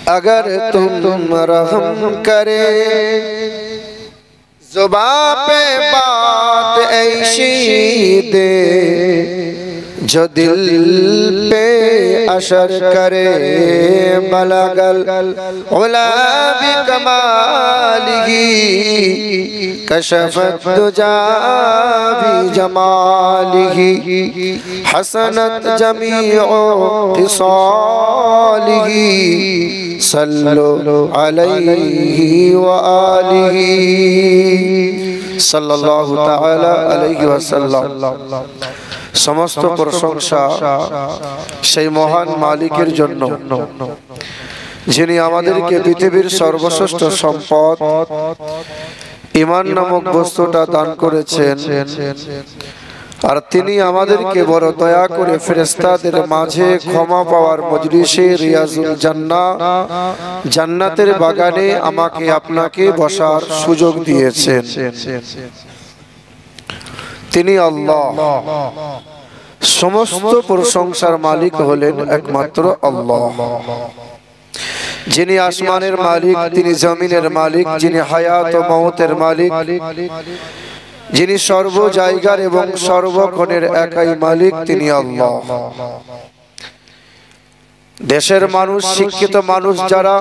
अगर तुम रहम करे जुबां पे बात ऐसी दे जो दिल पे असर करे बलगल उला भी कमालिही कशफत दुजा भी जमालिही हसनत जमीओ खिसालिही सल्लु अलैहि व आलिही सल्लल्लाहु ताला अलैहि वसल्लम। समस्त प्रशंसा সেই মহান মালিকের জন্য যিনি আমাদেরকে পৃথিবীর সর্বশ্রেষ্ঠ সম্পদ ঈমান নামক বস্তুটা দান করেছেন, আর তিনি আমাদেরকে বড় দয়া করে ফেরেশতাদের মাঝে ক্ষমা পাওয়ার মজলিসে রিয়াজুল জান্নাহ জান্নাতের বাগানে আমাকে আপনাকে বসার সুযোগ দিয়েছেন। তিনি আল্লাহ, সমস্ত প্রশংসার মালিক হলেন একমাত্র আল্লাহ, যিনি আসমানের মালিক, তিনি জমিনের মালিক, যিনি হায়াত ও মওতের মালিক, যিনি সর্ব জায়গার এবং সর্বক্ষণের একাই মালিক, তিনি আল্লাহ। দেশের মানুষ, শিক্ষিত মানুষ যারা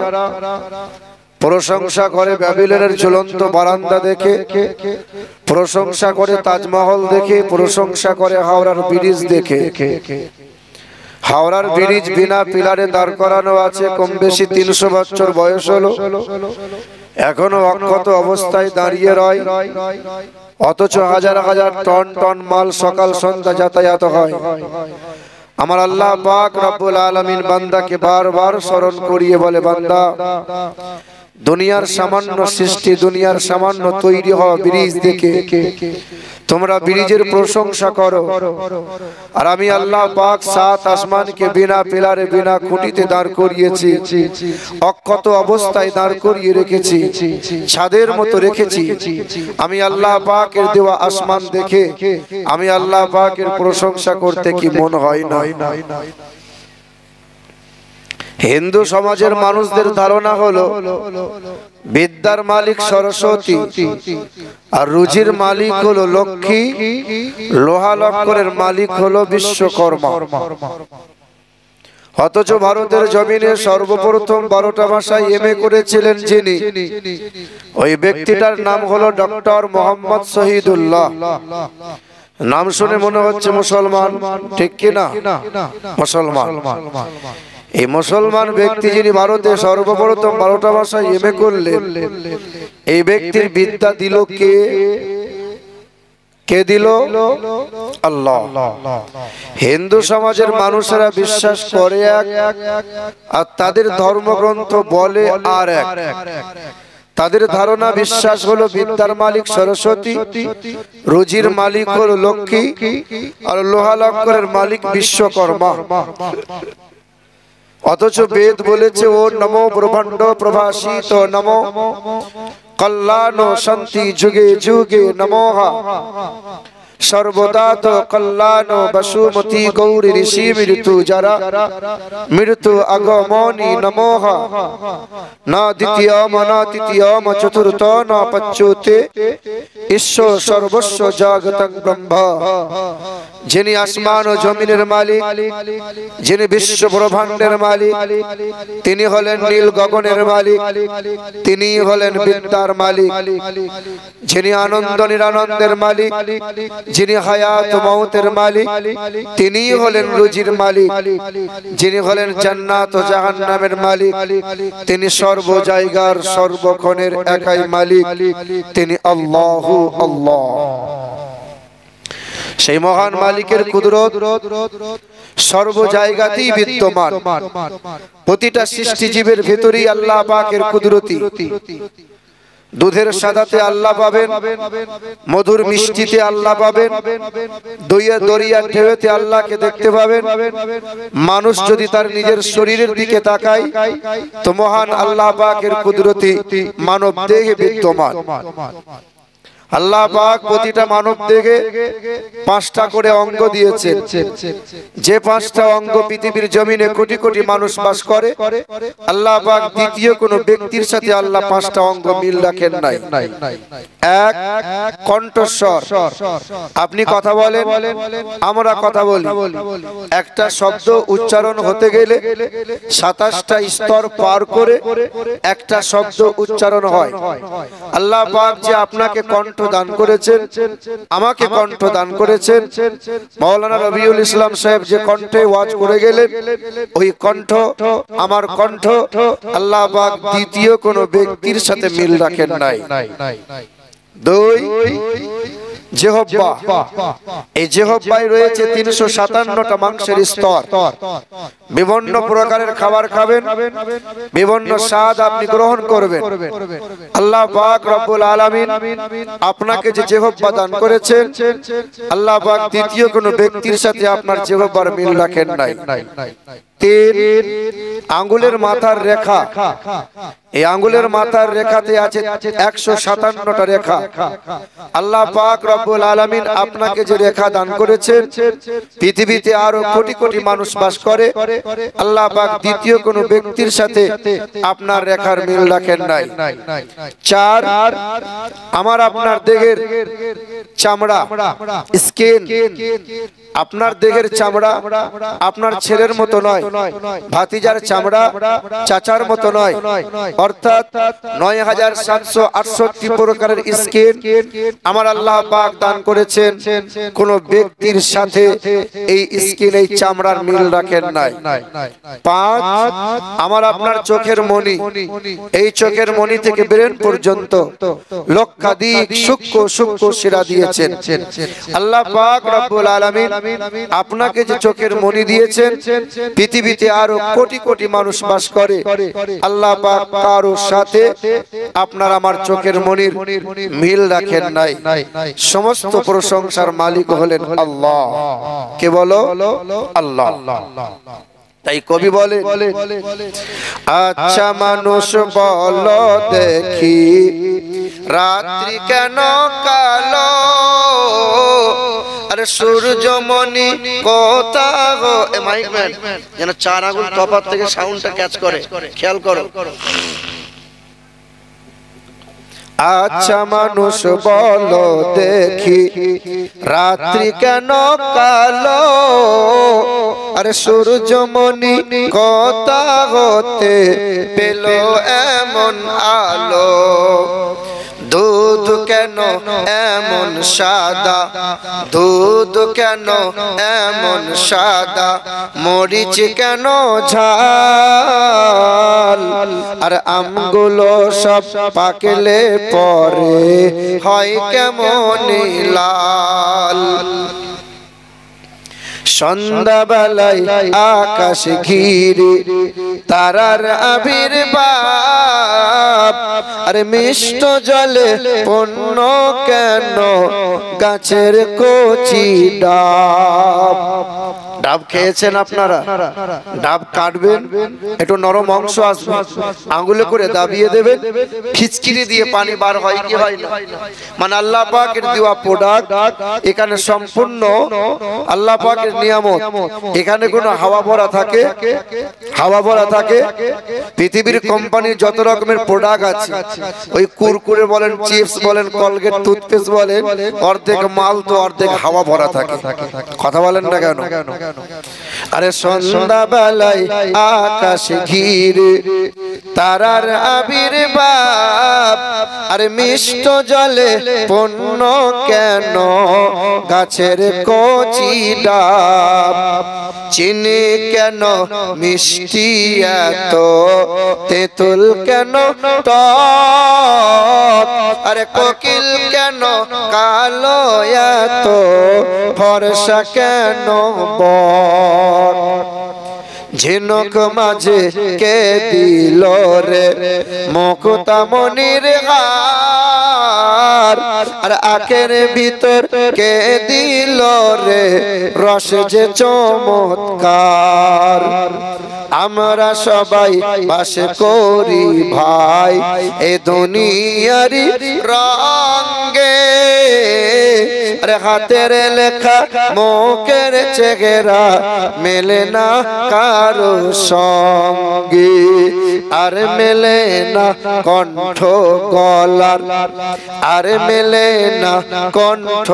প্রশংসা করে ব্যাবিলনের ঝুলন্ত বারান্দা দেখে, প্রশংসা করে তাজমহল দেখে, প্রশংসা করে হাওড়ার ব্রিজ দেখে। হাওড়ার ব্রিজ বিনা পিলারে দাঁড় করানো আছে, কম বেশি 300 বছর বয়স হলো, এখনো অক্ষত অবস্থায় দাঁড়িয়ে রয়, অথচ হাজার হাজার টন টন মাল সকাল সন্ধ্যা যাতায়াত হয়। আমার আল্লাহ পাক রব্বুল আলামিন বান্দাকে বারবার স্মরণ করিয়ে বলে, বান্দা, দুনিয়ার সামান্য সৃষ্টি, দুনিয়ার সামান্য তৈরি হওয়া ব্রিজ দেখে তোমরা ব্রিজের প্রশংসা করো, আর আমি আল্লাহ পাক 7 আসমানকে বিনা পিলারে বিনা খুঁটিতে দাঁড় করিয়েছি, অক্ষত অবস্থায় দাঁড় করিয়ে রেখেছি, ছাদের মতো রেখেছি। আমি আল্লাহ পাকের দেওয়া আসমান দেখে আমি আল্লাহ পাকের প্রশংসা করতে কি মন হয় না? হিন্দু সমাজের মানুষদের ধারণা হলো বিদ্যার মালিক সরস্বতী, আর রুজির মালিক হলো লক্ষ্মী, লোহা লক্করের মালিক হলো বিশ্বকর্মা। অথচ ভারতের জমিনে সর্বপ্রথম 12টা ভাষায় এমএ করেছিলেন যিনি, ওই ব্যক্তিটার নাম হলো ডক্টর মোহাম্মদ শহীদুল্লাহ। নাম শুনে মনে হচ্ছে মুসলমান, ঠিক কিনা? মুসলমান। এই মুসলমান ব্যক্তি যিনি ভারতে সর্বপ্রথম 12টা ভাষায় এমএ করলেন, এই ব্যক্তির বিদ্যা দিল কে? কে দিল? আল্লাহ। হিন্দু সমাজের মানুষেরা বিশ্বাস করে এক, আর তাদের ধর্মগ্রন্থ বলে আর এক। তাদের ধারণা বিশ্বাস হলো বিদ্যার মালিক সরস্বতী, রুজির মালিক হলো লক্ষ্মী, আর লোহা লক্করের মালিক বিশ্বকর্মা। অথচ বেদ বলেছে, ও নমো ব্রহ্মাণ্ড প্রভাসিত নমো কল্যাণ শান্তি যুগে যুগে নমঃ সর্বদা তো কল্যাণ বসুমতি গৌরী ঋষি মৃত্যু যারা মৃত্যু আগমনি নমঃ না দ্বিতীয়ম না তৃতীয়ম চতুর্থ না পঞ্চমতে ঈশ্বর সর্বস্ব জগৎ ব্রহ্ম। যিনি আসমান ও জমিনের মালিক, যিনি বিশ্ব ব্রহ্মাণ্ডের মালিক, তিনি হলেন নীল গগনের মালিক, তিনি হলেন বিদ্যার মালিক, যিনি আনন্দ নিরানন্দের মালিক, যিনি হায়াত মওতের মালিক, তিনি হলেন রুজির মালিক, যিনি হলেন জান্নাত ও জাহান্নামের মালিক, তিনি সর্ব জায়গার সর্বক্ষণের একাই মালিক, তিনি আল্লাহু আল্লাহ। সেই মহান মালিকের কুদরত সর্ব জায়গাতেই বিদ্যমান। প্রতিটা সৃষ্টিজীবের ভেতরেই আল্লাহ পাকের কুদরতি। দুধের সাদাতে আল্লাহ পাবেন, মধুর মিষ্টিতে আল্লাহ পাবেন, দরিয়ার ঢেউতে আল্লাহকে দেখতে পাবেন। মানুষ যদি তার নিজের শরীরের দিকে তাকায় তো মহান আল্লাহ পাকের কুদরতি মানব দেহে বিদ্যমান। আল্লাহ পাক প্রতিটা মানব দেহে 5টা করে অঙ্গ দিয়েছেন। যে 5টা অঙ্গ পৃথিবীর জমিনে কোটি কোটি মানুষ বাস করে, আল্লাহ পাক দ্বিতীয় কোন ব্যক্তির সাথে আল্লাহ 5টা অঙ্গ মিল রাখেন নাই। এক, কণ্ঠস্বর। আপনি কথা বলেন, আমরা কথা বলি। একটা শব্দ উচ্চারণ হতে গেলে 27টা স্তর পার করে একটা শব্দ উচ্চারণ হয়। আল্লাহ পাক যে আপনাকে কণ্ঠ দান করেছেন, আমাকে কণ্ঠ দান করেছেন। মাওলানা রবিউল ইসলাম সাহেব যে কণ্ঠে ওয়াজ করে গেলেন, ওই কণ্ঠ আমার কণ্ঠ আল্লাহ পাক দ্বিতীয় কোন ব্যক্তির সাথে মিল রাখেন নাই। দুই, জিহ্বা। এই জিহ্বায় রয়েছে 357টা মাংসের স্তর। বিভিন্ন প্রকারের খাবার খাবেন, বিভিন্ন স্বাদ আপনি গ্রহণ করবেন। আল্লাহ পাক রব্বুল আলামিন আপনাকে যে জিহ্বা দান করেছেন, আল্লাহ পাক দ্বিতীয় কোনো ব্যক্তির সাথে আপনার জিহ্বার মিল রাখেন নাই। তিন, আঙ্গুলের মাথার রেখা। এই আঙ্গুলের মাথার রেখাতে আছে 157টা রেখা। আল্লাহ পাক রব্বুল আলামিন আপনাকে যে রেখা দান করেছেন, পৃথিবীতে আরো কোটি কোটি মানুষ বাস করে, আল্লাহ পাক দ্বিতীয় কোনো ব্যক্তির সাথে আপনার রেখার মিল রাখেন নাই। চার, আমার আপনার দেহের চামড়া, স্কিন। আপনার দেহের চামড়া আপনার ছেলের মতো নয়, ভাতিজার চামড়া চাচার মতো নয়। অর্থাৎ ৯৭৬৮ প্রকারের স্কিন আমার আল্লাহ পাক দান করেছেন, কোন ব্যক্তির সাথে এই স্কিন, এই চামড়ার মিল রাখেন নাই। পাঁচ, আমার আপনার চোখের মণি। এই চোখের মণি থেকে ব্রেন পর্যন্ত লক্ষাধিক সূক্ষ্ম সূক্ষ্ম শিরা দিয়েছেন আল্লাহ পাক রব্বুল আলামিন। আপনাকে যে চোখের মণি দিয়েছেন, পৃথিবীতে আরো কোটি কোটি মানুষ বাস করে, আল্লাহ পাক কারো সাথে আপনার আমার চোখের মণির মিল রাখেন নাই। সমস্ত প্রশংসার মালিক হলেন আল্লাহ। কে বলো? আল্লাহ। তাই কবি বলে, আচ্ছা মানুষ বলো দেখি রাত্রি কেন কালো, আরে সূর্যমণি কোথা গো। এ মাইক ম্যান যেন 4 আঙ্গুল তফাৎ থেকে সাউন্ডটা ক্যাচ করে, খেয়াল করো। আচ্ছা মানুষ বলো দেখি রাত্রি কেন কালো, আরে সূর্যমণি কোথা হতে পেল এমন আলো। দুধ কেন এমন সাদা, দুধ কেন এমন সাদা, মরিচ কেন ঝাল, আর আমগুলো সব পাকলে পরে হয় কেমন লাল। সন্ধ্যাবেলায় আকাশ ঘিরে তারার আবির্ভাব, আরে মিষ্ট জলে পূর্ণ কেন গাছের কচি ডাব। ডাব খেয়েছেন আপনারা? ডাব কাটবেন, একটু নরম অংশ আসবে, আঙ্গুলে করে দাবিয়ে দেবেন, খিচকিরি দিয়ে পানি বার হয় কি হয় না? মানে আল্লাহ পাকের দেওয়া প্রোডাক্ট, এখানে সম্পূর্ণ আল্লাহ পাকের নিয়ামত। এখানে কোনো হাওয়া ভরা থাকে, হাওয়া ভরা থাকে। পৃথিবীর কোম্পানির যত রকমের প্রোডাক্ট আছে, ওই কুরকুরে বলেন, চিপস বলেন, কলগেট টুথপেস্ট বলেন, অর্ধেক মাল তো অর্ধেক হাওয়া ভরা থাকে। কথা বলেন না কেন? আরে সন্ধ্যাবেলায় আকাশ ঘিরে তারার আবির্ভাব, আরে মিষ্ট জলে পূর্ণ কেন গাছের কচি ডাব। চিনি কেন মিষ্টি এত, তেঁতুল কেন টক, আরে কোকিল কেন কালো এত, ফর্সা কেন বর। ঝিনুক মাঝে কে দিল রে মুক্তামণির হার, আর আখের ভিতর কে দিল রে রস যে চমৎকার। আমরা সবাই বাস করি ভাই এ দুনিয়ারি রঙে, আরে হাতের লেখা মুখের চেহারা মেলে না কারো সঙ্গে, আর মেলে না কণ্ঠ গলার, আর মেলে না কণ্ঠ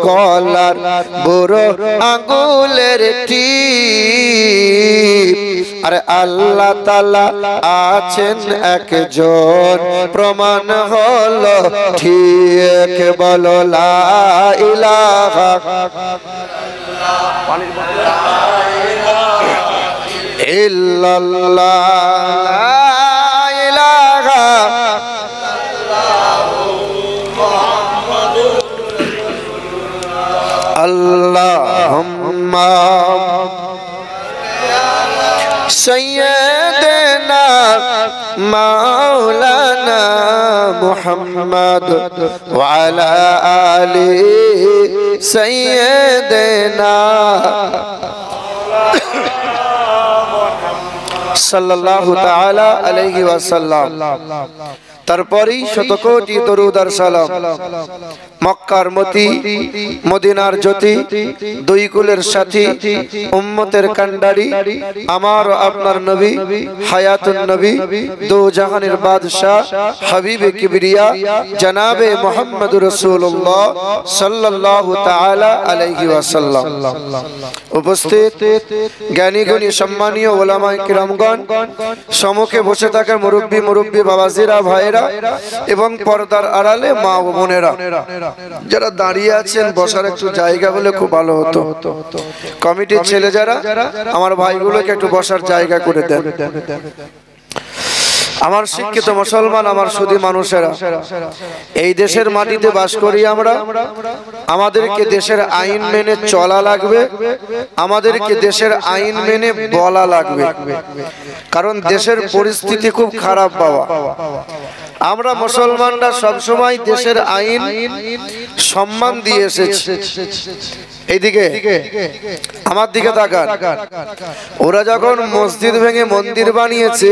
গলার বুড়ো আঙ্গুলের টিপ। আর আল্লাহ তাআলা আছেন একজন, প্রমাণ হলো ঠিক, বলো লা ইলাহা ইল্লাল্লাহ, লা ইলাহা আল্লাহুম্মা سيدنا مولانا محمد وعلى آله سيدنا صلى الله تعالى عليه وسلم। তারপরেই শতকোটি দরুদ আর সালাম মক্কার মতি, মদিনার জ্যোতি, দুই কুলের সাথী, উম্মতের কান্ডারি, আমার আপনার নবী, হায়াতুন নবী, দো জাহানের বাদশাহ, হাবিবে কিবরিয়া জনাবে মুহাম্মদুর রাসূলুল্লাহ সাল্লাল্লাহু তাআলা আলাইহি ওয়াসাল্লাম। উপস্থিত জ্ঞানী গুণী সম্মানীয় ওলামায়ে কিরামগণ, সম্মুখে বসে থাকা মুরব্বী বাবাজিরা, ভাইরা এবং পর্দার আড়ালে মা ও বোনেরা, যারা দাঁড়িয়ে আছেন বসার একটু জায়গা হলে খুব ভালো হতো। কমিটির ছেলে যারা, আমার ভাইগুলোকে একটু বসার জায়গা করে দেন। আমার শিক্ষিত মুসলমান, আমার সুধী মানুষেরা, এই দেশের মাটিতে বাস করি আমরা। আমাদেরকে দেশের আইন মেনে চলা লাগবে, আমাদেরকে দেশের আইন মেনে বলা লাগবে, কারণ দেশের পরিস্থিতি খুব খারাপ বাবা। আমরা মুসলমানরা সবসময় দেশের আইন সম্মান দিয়ে এসেছি। এইদিকে আমার দিকে তাকান, ওরা যখন মসজিদ ভেঙে মন্দির বানিয়েছে,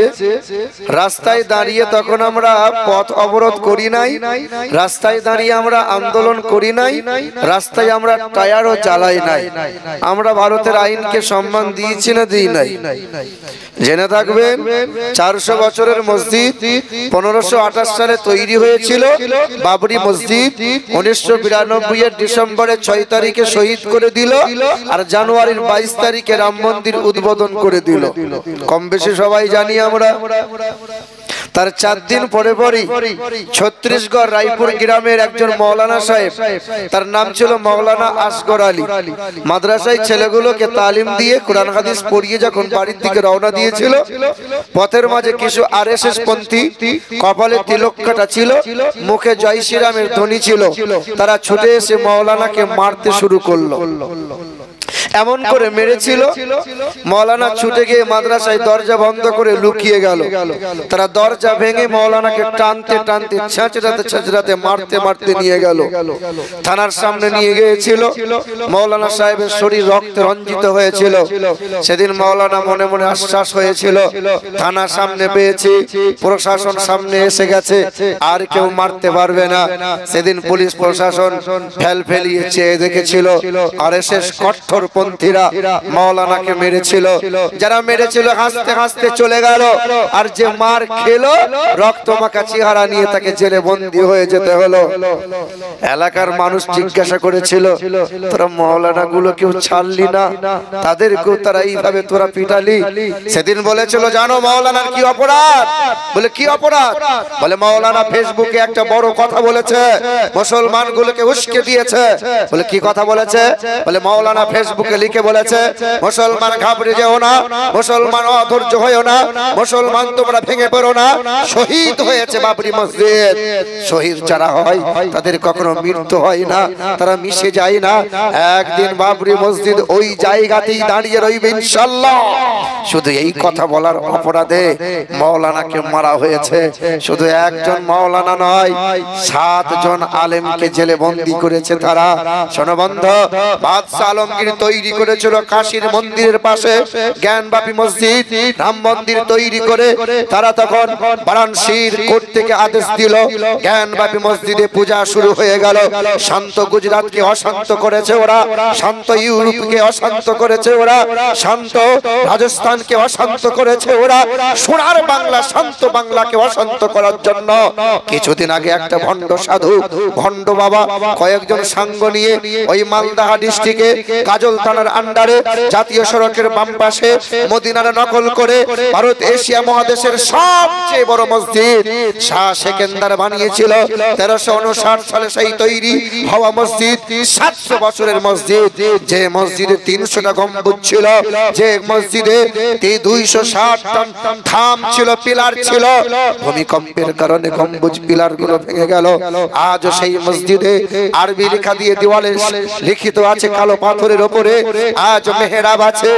রাস্তায় দাঁড়িয়ে তখন আমরা পথ অবরোধ করি নাই, রাস্তায় দাঁড়িয়ে আমরা আন্দোলন করি নাই, রাস্তায় আমরা টায়ারও চালাই নাই। আমরা ভারতের আইনকে সম্মান দিয়েছি না দিই নাই? জেনে থাকবেন, 400 বছরের মসজিদ 1528 সালে তৈরি হয়েছিল। বাবরি মসজিদ 1992 এর ডিসেম্বরের 6 তারিখে শহীদ করে দিল, আর জানুয়ারির 22 তারিখে রাম মন্দির উদ্বোধন করে দিল। কম বেশি সবাই জানি আমরা। তার 4 দিন পরে পরই ছত্রিশগড় রায়পুর গ্রামের একজন মৌলানা সাহেব, তার নাম ছিল মৌলানা আসগর আলী, মাদ্রাসায় ছেলেগুলোকে তালিম দিয়ে কোরআন হাদিস পড়িয়ে যখন বাড়ির দিকে রওনা দিয়েছিল, পথের মাঝে কিছু আরএসএস পন্থী, কপালে তিলক কাটা ছিল, মুখে জয় শ্রীরামের ধ্বনি ছিল, তারা ছুটে এসে মৌলানাকে মারতে শুরু করলো। এমন করে মেরেছিল, মৌলানা ছুটে গিয়ে মাদ্রাসায় দরজা বন্ধ করে লুকিয়ে গেল। তারা দরজা ভেঙে মৌলানাকে টানতে টানতে ছেঁচড়াতে মারতে মারতে নিয়ে গেল। থানার সামনে নিয়ে গিয়েছিল। মৌলানা সাহেবের শরীর রক্তে রঞ্জিত হয়েছিল। সেদিন মৌলানা মনে মনে আশ্বাস হয়েছিল, থানার সামনে পেয়েছি, প্রশাসন সামনে এসে গেছে, আর কেউ মারতে পারবে না। সেদিন পুলিশ প্রশাসন ফেলিয়ে চেয়ে দেখেছিল আরএসএস কঠোর পন্থীরা মৌলানাকে মেরেছিল। যারা মেরেছিল হাসতে হাসতে চলে গেল, আর যে মার খেলো রক্তমাখা চেহারা নিয়ে তাকে জেলে বন্দী হয়ে যেতে হলো। এলাকার মানুষ জিজ্ঞাসা করেছিল, তোরা মৌলানা গুলো কেউ ছাড়লি না, তাদেরকেও তারা এইভাবে তোরা পিটালি? সেদিন বলেছিল, জানো মৌলানার কি অপরাধ? বলে কি অপরাধ? বলে মৌলানা ফেসবুকে একটা বড় কথা বলেছে, মুসলমান গুলোকে উস্কে দিয়েছে। বলে কি কথা বলেছে? বলে মৌলানা ফেসবুকে বুকে লিখে বলেছে, মুসলমান ঘাবড়ে যেও না, মুসলমান অধৈর্য হয়েও না, মুসলমান তোমরা ভেঙে পড়ো না। শহীদ হয়েছে বাবরি মসজিদ। শহীদ যারা হয় তাদের কখনো মৃত্যু হয় না, তারা মিশে যায় না। একদিন বাবরি মসজিদ ওই জায়গাতেই দাঁড়িয়ে রইবে ইনশাআল্লাহ। শুধু এই কথা বলার অপরাধে মাওলানাকে মারা হয়েছে। শুধু একজন মাওলানা নয়, 7 জন আলেমকে জেলে বন্দী করেছে তারা। শোনো বন্ধু, বাদশা আলমগীর তৈরি করেছিল কাশীর মন্দিরের পাশে জ্ঞানবাপী মসজিদ, রাম মন্দির তৈরি করে তারা তখন বারাণসীর কোর্ট থেকে আদেশ দিল, জ্ঞানবাপী মসজিদে পূজা শুরু হয়ে গেল। শান্ত গুজরাটকে অশান্ত করেছে ওরা, শান্ত ইউরোপকে অশান্ত করেছে ওরা, শান্ত রাজস্থানকে অশান্ত করেছে ওরা। সোনার বাংলা, শান্ত বাংলাকে অশান্ত করার জন্য কিছুদিন আগে একটা ভণ্ড সাধু, ভণ্ড বাবা কয়েকজন সাঙ্গ নিয়ে ওই মালদাহা ডিস্ট্রিক্টে কাজল থানার আন্ডারে জাতীয় সড়কের বাম পাশে মদিনার নকল করে ভারত এশিয়া মহাদেশের সবচেয়ে বড় মসজিদ শাহ সেকেন্দার বানিয়েছিল। 1359 সালে সেই তৈরি হওয়া মসজিদ 700 বছরের মসজিদ। যে মসজিদে 300টা গম্বুজ ছিল, যে মসজিদে 260টা থাম ছিল, পিলার ছিল। ভূমিকম্পের কারণে গম্বুজ পিলার গুলো ভেঙে গেল। আজ সেই মসজিদে আরবি লেখা দিয়ে দেওয়ালে লিখিত আছে কালো পাথরের উপরে, আজ মেহরাব আছে,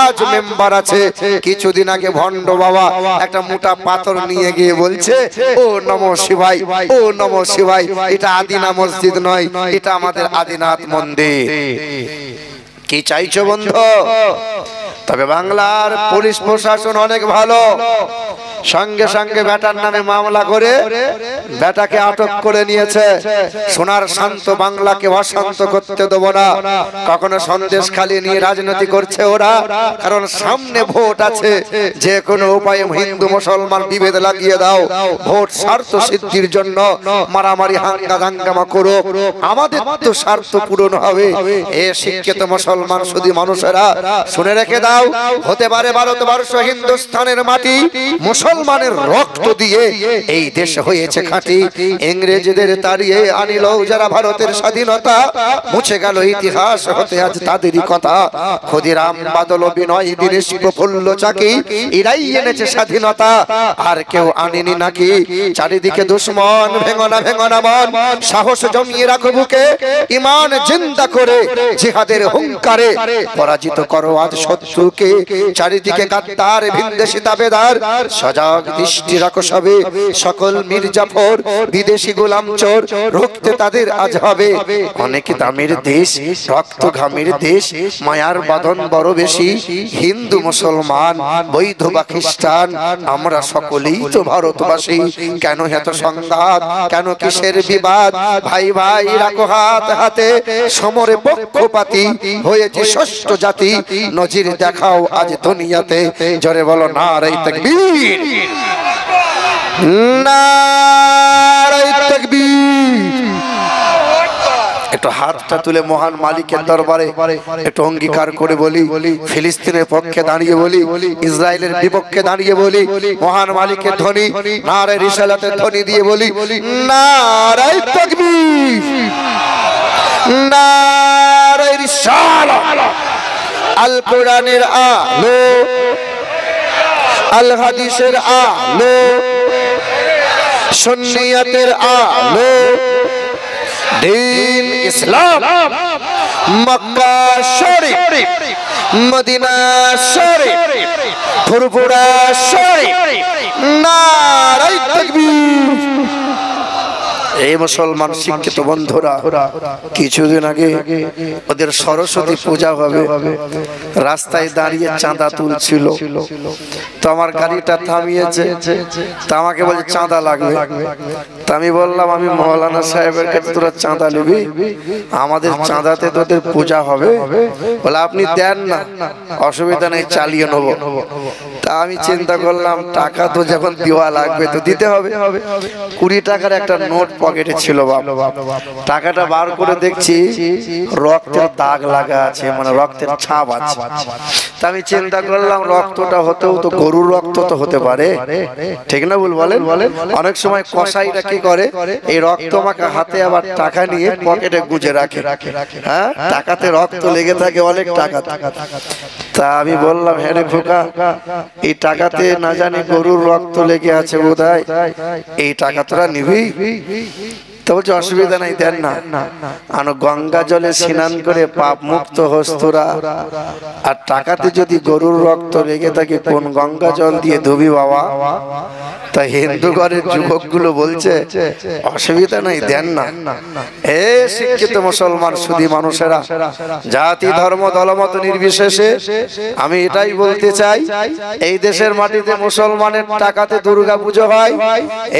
আজ মেম্বার আছে। কিছুদিন আগে ভণ্ড বাবা একটা মোটা পাথর নিয়ে গিয়ে বলছে, ও নমঃ শিবায়, ও নমঃ শিবায়। এটা আদিনা মসজিদ নয়, এটা আমাদের আদিনাথ মন্দির। কি চাইছো বন্ধু? তবে বাংলার পুলিশ প্রশাসন অনেক ভালো, সঙ্গে সঙ্গে বেটার নামে মামলা করে বেটাকে আটক করে নিয়েছে। সোনার শান্ত বাংলাকে অশান্ত করতে দেব না। কখনো সন্দেশ খালি নিয়ে রাজনীতি করছে ওরা, কারণ সামনে ভোট আছে। যে কোনো উপায়ে হিন্দু মুসলমান বিভেদ লাগিয়ে দাও, ভোট স্বার্থ সিদ্ধির জন্য মারামারি হাঙ্গামা করো, আমাদের তো স্বার্থ পূরণ হবে। এ শিক্ষিত মুসলমান শুধু মানুষেরা শুনে রেখে দাও, হতে পারে ভারতবর্ষ হিন্দুস্তানের মাটি, মুসলমানের রক্ত দিয়ে এই দেশ হয়েছে খাঁটি। ইংরেজদের তাড়িয়ে আনিল যারা ভারতের স্বাধীনতা, মুছে গেল ইতিহাস হতে আজ তাদেরই কথা। ক্ষুদিরাম বাদল বিনয় দীনেশ প্রফুল্ল চাকি, এরাই এনেছে স্বাধীনতা, আর কেউ আনেনি নাকি। চারিদিকে দুশ্মন, ভেঙনা ভেঙনা মন, সাহস জমিয়ে রাখো বুকে, ঈমান জিন্দা করে জিহাদের হুঙ্কারে পরাজিত করো আজ শত্রুকে। চারিদিকে গাদ্দার ভিনদেশী দাবেদার, সজাগ দৃষ্টি রাখো সবে, সকল মির্জাফর বিদেশি গোলাম চোর, রুখতে তাদের আজ হবে। অনেক দামের দেশ, রক্ত ঘামের দেশ, মায়ার বাঁধন বড় বেশি। হিন্দু মুসলমান বৈধ বা খ্রিস্টান, আমরা সকলেই তো ভারতবাসী। কেন এত সংঘাত, কেন কিসের বিবাদ? ভাই ভাই রাখো হাত হাতে, সমরে পক্ষপাতী হয়েছে ষষ্ঠ জাতি। নজির দেখাও আজ দুনিয়াতে, জোরে বলো নারে তাকবীর, নারে তাকবীর। একটু হাতটা তুলে মহান মালিকের দরবারে একটু অঙ্গীকার করে বলি, ফিলিস্তিনের পক্ষে দাঁড়িয়ে বলি, ইসরায়েলের বিপক্ষে দাঁড়িয়ে বলি, মহান মালিকের ধ্বনি, নারে রিসালাতের ধ্বনি দিয়ে বলি, নারে তাকবীর, নারে রিসালাত। আল কোরআনের আলো, আল হাদিসের আলো, সুন্নিয়তের আলো, দ্বীন ইসলাম, মক্কা শরীফ, মদিনা শরীফ, ফুরফুরা শরীফ, নারে তাকবীর। এই মুসলমান শিক্ষিত বন্ধুরা, কিছুদিন আগে ওদের সরস্বতী পূজা হবে, রাস্তায় দাঁড়িয়ে চাঁদা তুলছিল। তো আমার গাড়িটা থামিয়েছে, তা আমাকে বলছে চাঁদা লাগবে। তা আমি বললাম, আমি মৌলানা সাহেবের কাছে তোরা চাঁদা নিবি? আমাদের চাঁদাতে তোদের পূজা হবে। বলে আপনি দেন না, অসুবিধা নেই, চালিয়ে নেবো। তা আমি চিন্তা করলাম টাকা তো যখন দেওয়া লাগবে তো দিতে হবে। 20 টাকার একটা নোট পকেটে ছিল বাপ। টাকাটা বার করে দেখছি রক্তের দাগ লাগা আছে, মানে রক্তের ছাপ আছে। তা আমি চিন্তা করলাম রক্তটা হতেও তো গরুর রক্ত তো হতে পারে, ঠিক না ভুল বলেন? অনেক সময় কসাইরা কি করে, এই রক্ত মাখা হাতে আবার টাকা নিয়ে পকেটে গুজে রাখে। হ্যাঁ, টাকাতে রক্ত লেগে থাকে অনেক টাকা। তা আমি বললাম, হ্যাঁ রে খোকা, এই টাকাতে না জানি গরুর রক্ত লেগে আছে বোধহয়, এই টাকা তোরা নিবি? তো বলছে অসুবিধা নাই, দেন না। আনো গঙ্গা জলে স্নান করে পাপ মুক্ত হস্তরা, আর টাকাতে যদি গরুর রক্ত লেগে থাকে কোন গঙ্গা জল দিয়ে ধুবি বাবা? তা হিন্দু ঘরের যুবক গুলো বলছে অসুবিধা নাই, দেন না। এ শিক্ষিত মুসলমান সুধী মানুষেরা, জাতি ধর্ম দলমত নির্বিশেষে আমি এটাই বলতে চাই, এই দেশের মাটিতে মুসলমানের টাকাতে দুর্গা পুজো হয়,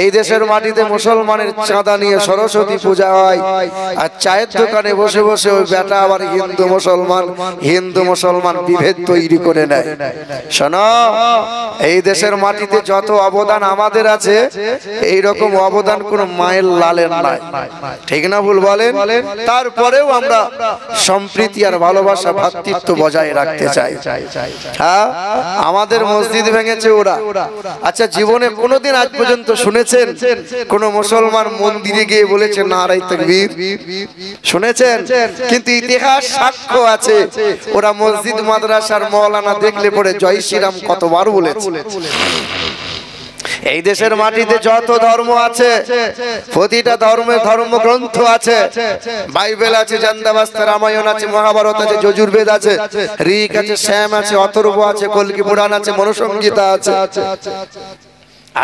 এই দেশের মাটিতে মুসলমানের চাঁদা নিয়ে সরস্বতী পূজা হয়, আর চায়ের দোকানে বসে বসে ওই বেটা আবার হিন্দু মুসলমান বিভেদ তৈরি করে নেয়। শোনো, এই দেশের মাটিতে যত অবদান আমাদের আছে, এই রকম অবদান কোন মায়ের লালের নাই, ঠিক না ভুল বলেন? তারপরেও আমরা সম্প্রীতি আর ভালোবাসা ভ্রাতৃত্ব বজায় রাখতে চাই। হ্যাঁ, আমাদের মসজিদ ভেঙেছে ওরা। আচ্ছা, জীবনে কোনোদিন আজ পর্যন্ত শুনেছেন কোন মুসলমান মন্দিরে গিয়ে বলেছে নারায়ে তাকবীর? শুনেছেন? কিন্তু ইতিহাস সাক্ষ্য আছে, ওরা মসজিদ মাদ্রাসার মাওলানা দেখলে পরে জয় শ্রীরাম কতবার বলেছে। এই দেশের মাটিতে যত ধর্ম আছে, প্রতিটা ধর্মের ধর্মগ্রন্থ আছে। বাইবেল আছে, জান্দাবাস্তা, রামায়ণ আছে, মহাভারত আছে, যজুর্বেদ আছে, ঋক আছে, শ্যাম আছে, অথর্ব আছে, কল্কি পুরাণ আছে, মনুসংহিতা আছে।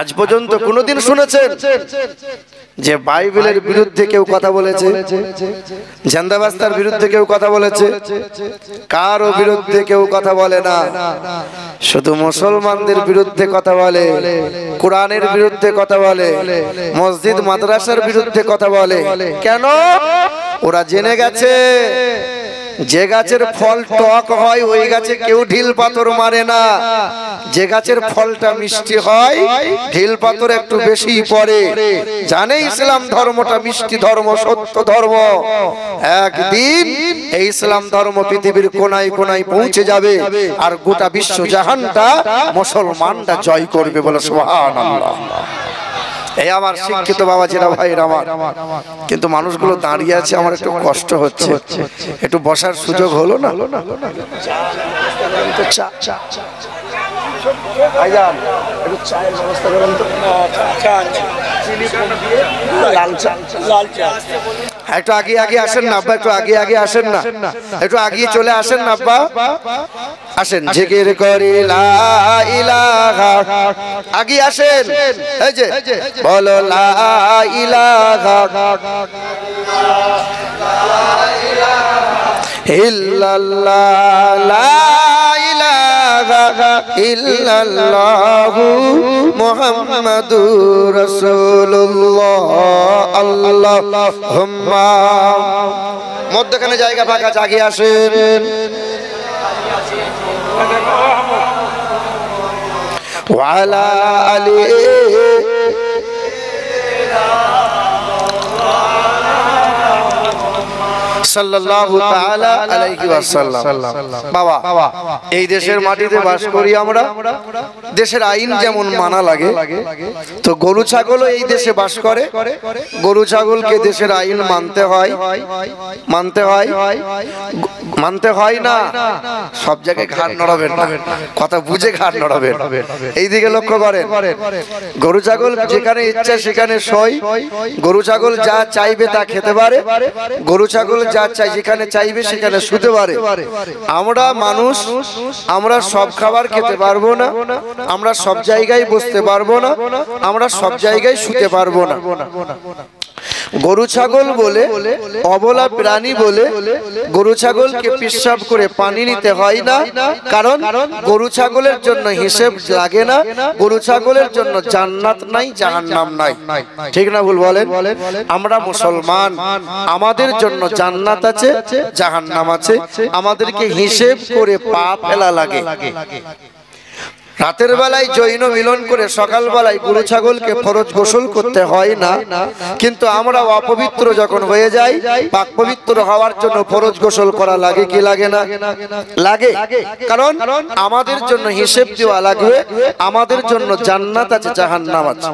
আজ পর্যন্ত কোনোদিন শুনেছেন যে বাইবেলের বিরুদ্ধে কেউ কথা বলেছে? জান্দাবাস্তার বিরুদ্ধে কেউ কথা বলেছে? কারো বিরুদ্ধে কেউ কথা বলে না, শুধু মুসলমানদের বিরুদ্ধে কথা বলে, কোরআনের বিরুদ্ধে কথা বলে, মসজিদ মাদ্রাসার বিরুদ্ধে কথা বলে। কেন? ওরা জেনে গেছে যে গাছের ফল টক হয় ওই গাছে কেউ ঢিল পাথর মারে না, যে গাছের ফলটা মিষ্টি হয় ঢিল পাথর একটু বেশি পড়ে। জানে ইসলাম ধর্মটা মিষ্টি ধর্ম, সত্য ধর্ম। একদিন এই ইসলাম ধর্ম পৃথিবীর কোনায় কোনায় পৌঁছে যাবে, আর গোটা বিশ্ব জাহানটা মুসলমানরা জয় করবে, বলে সুবহানাল্লাহ। এই আমার শিক্ষিত বাবাজিরা, ভাইরা আমার, কিন্তু মানুষগুলো দাঁড়িয়ে আছে, আমার একটু কষ্ট হচ্ছে। একটু বসার সুযোগ হলো না? একটু আগে আগে আসেন না আব্বা, একটু আগে আগে আসেন না, একটু আগিয়ে চলে আসেন না আব্বা, আসেন। জিকির করি লা ইলাহা, আগে আসেন। এই যে বলো লা ইলাহা ইল্লাল্লাহ, লা ইলাহা ইল্লাল্লাহু মুহাম্মাদুর রাসূলুল্লাহ। আল্লাহুম্মা, মধ্যখানে জায়গা ফাঁকা, আগে আসেন। ওয়ালা আলী সাল্লাল্লাহু তাআলা আলাইহি ওয়াসাল্লাম। বাবা, এই দেশের মাটিতে বাস করি আমরা, দেশের আইন যেমন মানা লাগে, তো গরু ছাগলও এই দেশে বাস করে। গরু ছাগলকে দেশের আইন মানতে হয়, মানতে হয়, মানতে হয় না। সব জায়গায় ঘাড় নড়াবেন না, কথা বুঝে ঘাড় নড়াবেন। এই দিকে লক্ষ্য করেন, গরু ছাগল যেখানে ইচ্ছা সেখানে শোয়, গরু ছাগল যা চাইবে তা খেতে পারে, গরু ছাগল যা চাই যেখানে চাইবে সেখানে শুতে পারে। আমরা মানুষ, আমরা সব খাবার খেতে পারবো না, আমরা সব জায়গায় বসতে পারবো না, আমরা সব জায়গায় শুতে পারবো না। গরু ছাগল বলে অবলা প্রাণী বলে গরু ছাগলকে পেশাব করে পানি নিতে হয় না, কারণ গরু ছাগলের জন্য হিসেব লাগে না, গরু ছাগলের জন্য জান্নাত নাই, জাহান্নাম নাই, ঠিক না ভুল বলেন? আমরা মুসলমান, আমাদের জন্য জান্নাত আছে, জাহান্নাম আছে, আমাদেরকে হিসেব করে পা ফেলা লাগে। রাতের বেলায় যৌন মিলন করে সকাল বেলায় গরু ছাগলকে ফরজ গোসল করতে হয় না, কিন্তু আমরা অপবিত্র যখন হয়ে যাই পাক পবিত্র হওয়ার জন্য ফরজ গোসল করা লাগে কি লাগে না? লাগে। কারণ আমাদের জন্য হিসেব দেওয়া লাগবে, আমাদের জন্য জান্নাত আছে জাহান্নাম আছে।